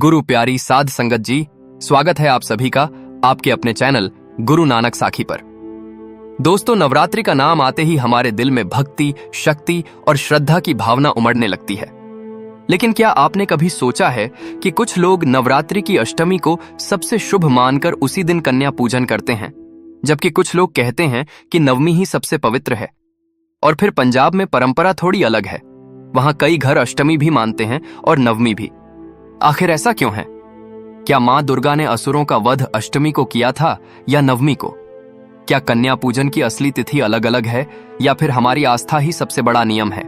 गुरु प्यारी साध संगत जी, स्वागत है आप सभी का आपके अपने चैनल गुरु नानक साखी पर। दोस्तों, नवरात्रि का नाम आते ही हमारे दिल में भक्ति, शक्ति और श्रद्धा की भावना उमड़ने लगती है। लेकिन क्या आपने कभी सोचा है कि कुछ लोग नवरात्रि की अष्टमी को सबसे शुभ मानकर उसी दिन कन्या पूजन करते हैं, जबकि कुछ लोग कहते हैं कि नवमी ही सबसे पवित्र है। और फिर पंजाब में परंपरा थोड़ी अलग है, वहां कई घर अष्टमी भी मानते हैं और नवमी भी। आखिर ऐसा क्यों है? क्या मां दुर्गा ने असुरों का वध अष्टमी को किया था या नवमी को? क्या कन्या पूजन की असली तिथि अलग अलग है या फिर हमारी आस्था ही सबसे बड़ा नियम है?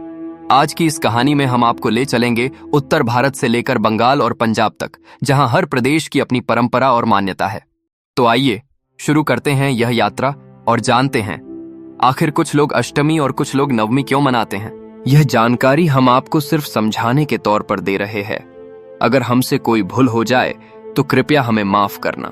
आज की इस कहानी में हम आपको ले चलेंगे उत्तर भारत से लेकर बंगाल और पंजाब तक, जहां हर प्रदेश की अपनी परंपरा और मान्यता है। तो आइए शुरू करते हैं यह यात्रा और जानते हैं आखिर कुछ लोग अष्टमी और कुछ लोग नवमी क्यों मनाते हैं। यह जानकारी हम आपको सिर्फ समझाने के तौर पर दे रहे हैं। अगर हमसे कोई भूल हो जाए तो कृपया हमें माफ करना।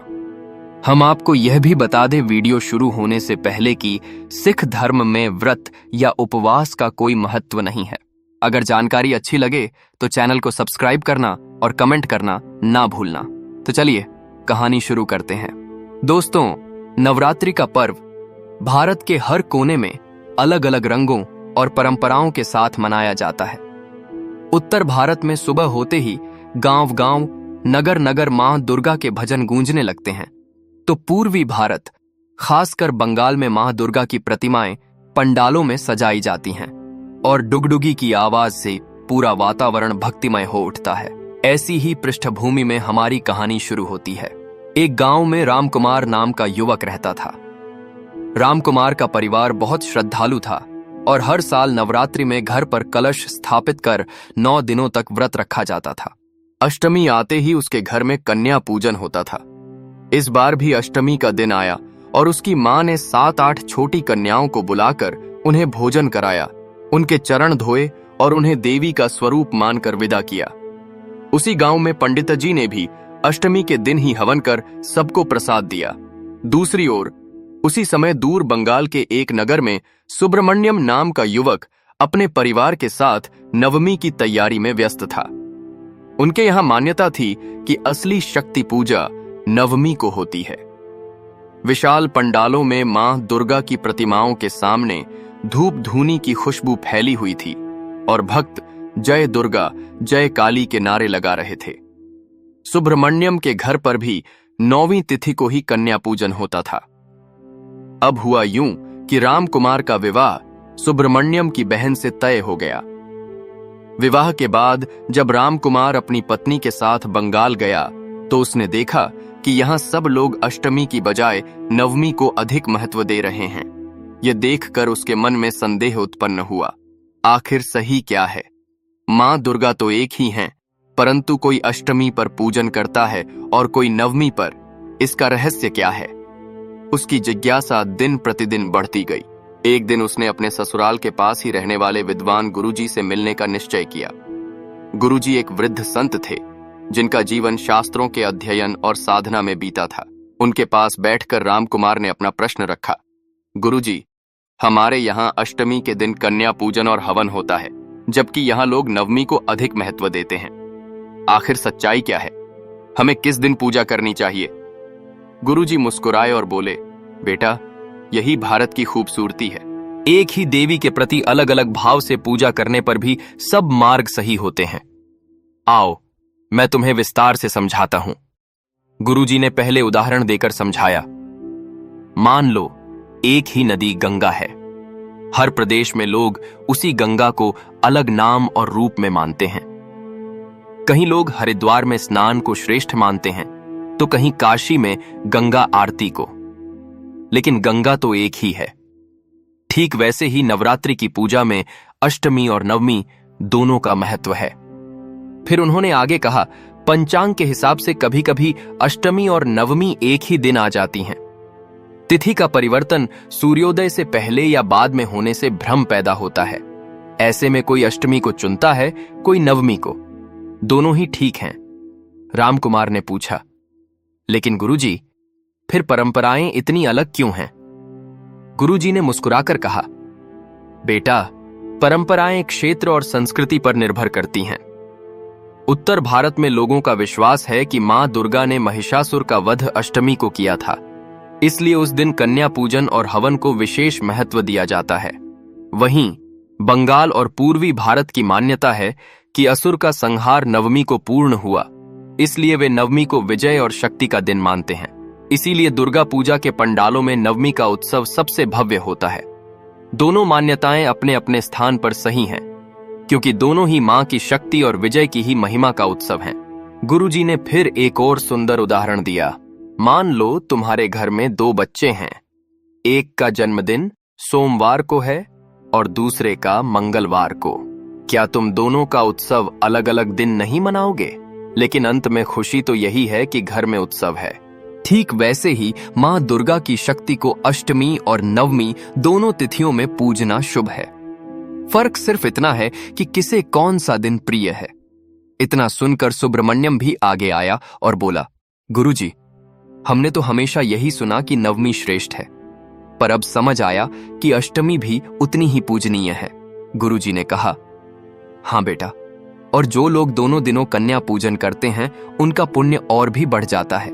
हम आपको यह भी बता दें वीडियो शुरू होने से पहले कि सिख धर्म में व्रत या उपवास का कोई महत्व नहीं है। अगर जानकारी अच्छी लगे तो चैनल को सब्सक्राइब करना और कमेंट करना ना भूलना। तो चलिए कहानी शुरू करते हैं। दोस्तों, नवरात्रि का पर्व भारत के हर कोने में अलग अलग रंगों और परंपराओं के साथ मनाया जाता है। उत्तर भारत में सुबह होते ही गांव गांव, नगर नगर मां दुर्गा के भजन गूंजने लगते हैं, तो पूर्वी भारत, खासकर बंगाल में मां दुर्गा की प्रतिमाएं पंडालों में सजाई जाती हैं और डुगडुगी की आवाज से पूरा वातावरण भक्तिमय हो उठता है। ऐसी ही पृष्ठभूमि में हमारी कहानी शुरू होती है। एक गांव में रामकुमार नाम का युवक रहता था। रामकुमार का परिवार बहुत श्रद्धालु था और हर साल नवरात्रि में घर पर कलश स्थापित कर 9 दिनों तक व्रत रखा जाता था। अष्टमी आते ही उसके घर में कन्या पूजन होता था। इस बार भी अष्टमी का दिन आया और उसकी मां ने 7-8 छोटी कन्याओं को बुलाकर उन्हें भोजन कराया, उनके चरण धोए और उन्हें देवी का स्वरूप मानकर विदा किया। उसी गांव में पंडित जी ने भी अष्टमी के दिन ही हवन कर सबको प्रसाद दिया। दूसरी ओर उसी समय दूर बंगाल के एक नगर में सुब्रमण्यम नाम का युवक अपने परिवार के साथ नवमी की तैयारी में व्यस्त था। उनके यहां मान्यता थी कि असली शक्ति पूजा नवमी को होती है। विशाल पंडालों में मां दुर्गा की प्रतिमाओं के सामने धूप धूनी की खुशबू फैली हुई थी और भक्त जय दुर्गा, जय काली के नारे लगा रहे थे। सुब्रमण्यम के घर पर भी 9वीं तिथि को ही कन्या पूजन होता था। अब हुआ यूं कि रामकुमार का विवाह सुब्रमण्यम की बहन से तय हो गया। विवाह के बाद जब रामकुमार अपनी पत्नी के साथ बंगाल गया तो उसने देखा कि यहां सब लोग अष्टमी की बजाय नवमी को अधिक महत्व दे रहे हैं। यह देखकर उसके मन में संदेह उत्पन्न हुआ, आखिर सही क्या है? मां दुर्गा तो एक ही हैं, परंतु कोई अष्टमी पर पूजन करता है और कोई नवमी पर। इसका रहस्य क्या है? उसकी जिज्ञासा दिन प्रतिदिन बढ़ती गई। एक दिन उसने अपने ससुराल के पास ही रहने वाले विद्वान गुरुजी से मिलने का निश्चय किया। गुरुजी एक वृद्ध संत थे जिनका जीवन शास्त्रों के अध्ययन और साधना में बीता था। उनके पास बैठकर रामकुमार ने अपना प्रश्न रखा, गुरुजी, हमारे यहाँ अष्टमी के दिन कन्या पूजन और हवन होता है, जबकि यहाँ लोग नवमी को अधिक महत्व देते हैं। आखिर सच्चाई क्या है? हमें किस दिन पूजा करनी चाहिए? गुरुजी मुस्कुराए और बोले, बेटा, यही भारत की खूबसूरती है। एक ही देवी के प्रति अलग अलग भाव से पूजा करने पर भी सब मार्ग सही होते हैं। आओ, मैं तुम्हें विस्तार से समझाता हूं। गुरुजी ने पहले उदाहरण देकर समझाया। मान लो एक ही नदी गंगा है। हर प्रदेश में लोग उसी गंगा को अलग नाम और रूप में मानते हैं। कहीं लोग हरिद्वार में स्नान को श्रेष्ठ मानते हैं तो कहीं काशी में गंगा आरती को, लेकिन गंगा तो एक ही है। ठीक वैसे ही नवरात्रि की पूजा में अष्टमी और नवमी दोनों का महत्व है। फिर उन्होंने आगे कहा, पंचांग के हिसाब से कभी कभी अष्टमी और नवमी एक ही दिन आ जाती हैं। तिथि का परिवर्तन सूर्योदय से पहले या बाद में होने से भ्रम पैदा होता है। ऐसे में कोई अष्टमी को चुनता है, कोई नवमी को। दोनों ही ठीक हैं। रामकुमार ने पूछा, लेकिन गुरुजी, फिर परंपराएं इतनी अलग क्यों हैं? गुरुजी ने मुस्कुराकर कहा, बेटा, परंपराएं क्षेत्र और संस्कृति पर निर्भर करती हैं। उत्तर भारत में लोगों का विश्वास है कि मां दुर्गा ने महिषासुर का वध अष्टमी को किया था, इसलिए उस दिन कन्या पूजन और हवन को विशेष महत्व दिया जाता है। वहीं बंगाल और पूर्वी भारत की मान्यता है कि असुर का संहार नवमी को पूर्ण हुआ, इसलिए वे नवमी को विजय और शक्ति का दिन मानते हैं। इसीलिए दुर्गा पूजा के पंडालों में नवमी का उत्सव सबसे भव्य होता है। दोनों मान्यताएं अपने अपने स्थान पर सही हैं, क्योंकि दोनों ही मां की शक्ति और विजय की ही महिमा का उत्सव हैं। गुरुजी ने फिर एक और सुंदर उदाहरण दिया। मान लो तुम्हारे घर में 2 बच्चे हैं, एक का जन्मदिन सोमवार को है और दूसरे का मंगलवार को। क्या तुम दोनों का उत्सव अलग अलग दिन नहीं मनाओगे? लेकिन अंत में खुशी तो यही है कि घर में उत्सव है। ठीक वैसे ही मां दुर्गा की शक्ति को अष्टमी और नवमी दोनों तिथियों में पूजना शुभ है। फर्क सिर्फ इतना है कि किसे कौन सा दिन प्रिय है। इतना सुनकर सुब्रमण्यम भी आगे आया और बोला, गुरुजी, हमने तो हमेशा यही सुना कि नवमी श्रेष्ठ है, पर अब समझ आया कि अष्टमी भी उतनी ही पूजनीय है। गुरुजी ने कहा, हाँ बेटा, और जो लोग दोनों दिनों कन्या पूजन करते हैं उनका पुण्य और भी बढ़ जाता है,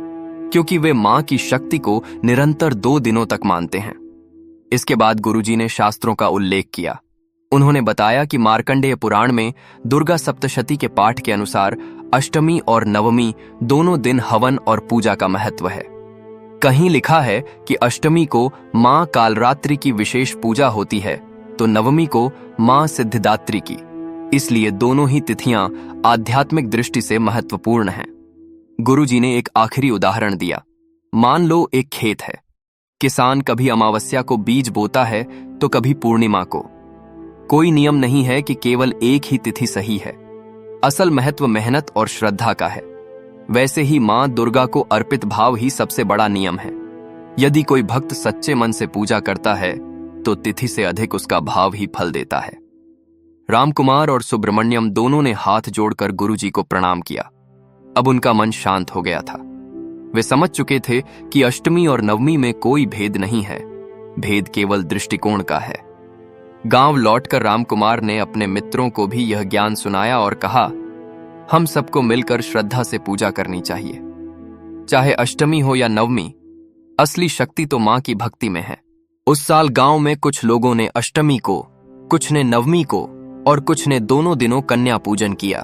क्योंकि वे मां की शक्ति को निरंतर 2 दिनों तक मानते हैं। इसके बाद गुरुजी ने शास्त्रों का उल्लेख किया। उन्होंने बताया कि मार्कंडेय पुराण में दुर्गा सप्तशती के पाठ के अनुसार अष्टमी और नवमी दोनों दिन हवन और पूजा का महत्व है। कहीं लिखा है कि अष्टमी को मां कालरात्रि की विशेष पूजा होती है, तो नवमी को मां सिद्धिदात्री की। इसलिए दोनों ही तिथियां आध्यात्मिक दृष्टि से महत्वपूर्ण हैं। गुरुजी ने एक आखिरी उदाहरण दिया। मान लो एक खेत है, किसान कभी अमावस्या को बीज बोता है तो कभी पूर्णिमा को। कोई नियम नहीं है कि केवल एक ही तिथि सही है। असल महत्व मेहनत और श्रद्धा का है। वैसे ही मां दुर्गा को अर्पित भाव ही सबसे बड़ा नियम है। यदि कोई भक्त सच्चे मन से पूजा करता है तो तिथि से अधिक उसका भाव ही फल देता है। रामकुमार और सुब्रमण्यम दोनों ने हाथ जोड़कर गुरुजी को प्रणाम किया। अब उनका मन शांत हो गया था। वे समझ चुके थे कि अष्टमी और नवमी में कोई भेद नहीं है, भेद केवल दृष्टिकोण का है। गांव लौटकर रामकुमार ने अपने मित्रों को भी यह ज्ञान सुनाया और कहा, हम सबको मिलकर श्रद्धा से पूजा करनी चाहिए। चाहे अष्टमी हो या नवमी, असली शक्ति तो मां की भक्ति में है। उस साल गांव में कुछ लोगों ने अष्टमी को, कुछ ने नवमी को और कुछ ने दोनों दिनों कन्या पूजन किया,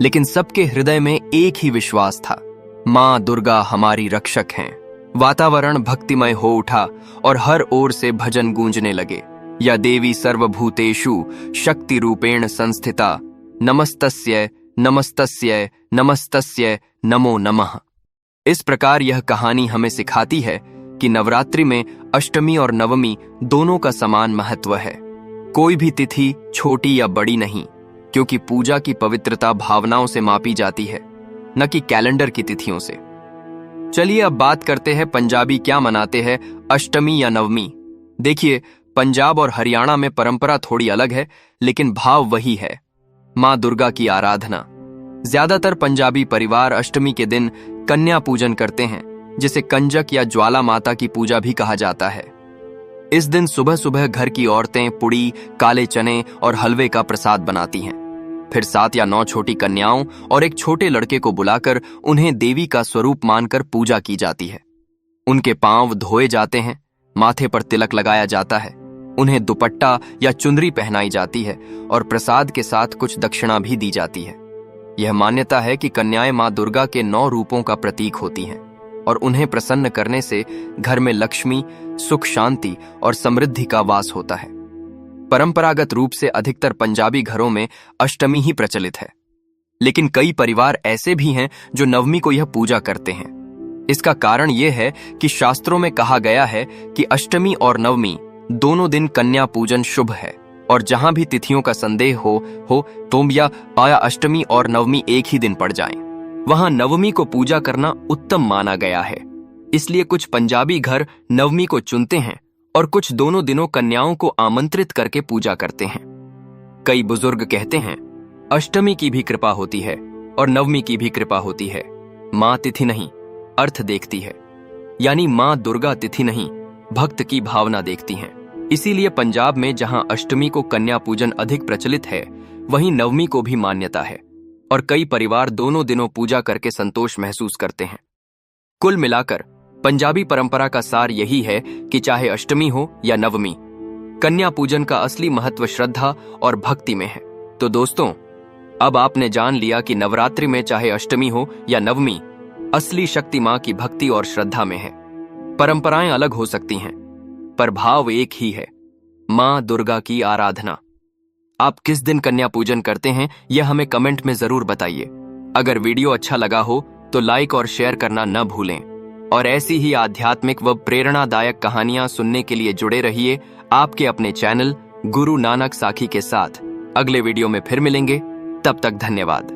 लेकिन सबके हृदय में एक ही विश्वास था, मां दुर्गा हमारी रक्षक हैं। वातावरण भक्तिमय हो उठा और हर ओर से भजन गूंजने लगे। या देवी सर्वभूतेषु शक्ति रूपेण संस्थिता, नमस्तस्यै नमस्तस्यै नमस्तस्यै नमो नमः। इस प्रकार यह कहानी हमें सिखाती है कि नवरात्रि में अष्टमी और नवमी दोनों का समान महत्व है। कोई भी तिथि छोटी या बड़ी नहीं, क्योंकि पूजा की पवित्रता भावनाओं से मापी जाती है, न कि कैलेंडर की तिथियों से। चलिए अब बात करते हैं पंजाबी क्या मनाते हैं अष्टमी या नवमी। देखिए, पंजाब और हरियाणा में परंपरा थोड़ी अलग है, लेकिन भाव वही है, मां दुर्गा की आराधना। ज्यादातर पंजाबी परिवार अष्टमी के दिन कन्या पूजन करते हैं, जिसे कंजक या ज्वाला माता की पूजा भी कहा जाता है। इस दिन सुबह सुबह घर की औरतें पुड़ी, काले चने और हलवे का प्रसाद बनाती हैं। फिर 7 या 9 छोटी कन्याओं और एक छोटे लड़के को बुलाकर उन्हें देवी का स्वरूप मानकर पूजा की जाती है। उनके पांव धोए जाते हैं, माथे पर तिलक लगाया जाता है, उन्हें दुपट्टा या चुंदरी पहनाई जाती है और प्रसाद के साथ कुछ दक्षिणा भी दी जाती है। यह मान्यता है कि कन्याएं मां दुर्गा के 9 रूपों का प्रतीक होती हैं और उन्हें प्रसन्न करने से घर में लक्ष्मी, सुख, शांति और समृद्धि का वास होता है। परंपरागत रूप से अधिकतर पंजाबी घरों में अष्टमी ही प्रचलित है, लेकिन कई परिवार ऐसे भी हैं जो नवमी को यह पूजा करते हैं। इसका कारण यह है कि शास्त्रों में कहा गया है कि अष्टमी और नवमी दोनों दिन कन्या पूजन शुभ है, और जहां भी तिथियों का संदेह हो तो या आया अष्टमी और नवमी एक ही दिन पड़ जाएं, वहां नवमी को पूजा करना उत्तम माना गया है। इसलिए कुछ पंजाबी घर नवमी को चुनते हैं और कुछ दोनों दिनों कन्याओं को आमंत्रित करके पूजा करते हैं। कई बुजुर्ग कहते हैं, अष्टमी की भी कृपा होती है और नवमी की भी कृपा होती है। मां तिथि नहीं, अर्थ देखती है, यानी मां दुर्गा तिथि नहीं, भक्त की भावना देखती हैं। इसीलिए पंजाब में जहां अष्टमी को कन्या पूजन अधिक प्रचलित है, वहीं नवमी को भी मान्यता है। और कई परिवार दोनों दिनों पूजा करके संतोष महसूस करते हैं। कुल मिलाकर पंजाबी परंपरा का सार यही है कि चाहे अष्टमी हो या नवमी, कन्या पूजन का असली महत्व श्रद्धा और भक्ति में है। तो दोस्तों, अब आपने जान लिया कि नवरात्रि में चाहे अष्टमी हो या नवमी, असली शक्ति मां की भक्ति और श्रद्धा में है। परंपराएं अलग हो सकती हैं, पर भाव एक ही है, मां दुर्गा की आराधना। आप किस दिन कन्या पूजन करते हैं यह हमें कमेंट में जरूर बताइए। अगर वीडियो अच्छा लगा हो तो लाइक और शेयर करना न भूलें और ऐसी ही आध्यात्मिक व प्रेरणादायक कहानियां सुनने के लिए जुड़े रहिए आपके अपने चैनल गुरु नानक साखी के साथ। अगले वीडियो में फिर मिलेंगे, तब तक धन्यवाद।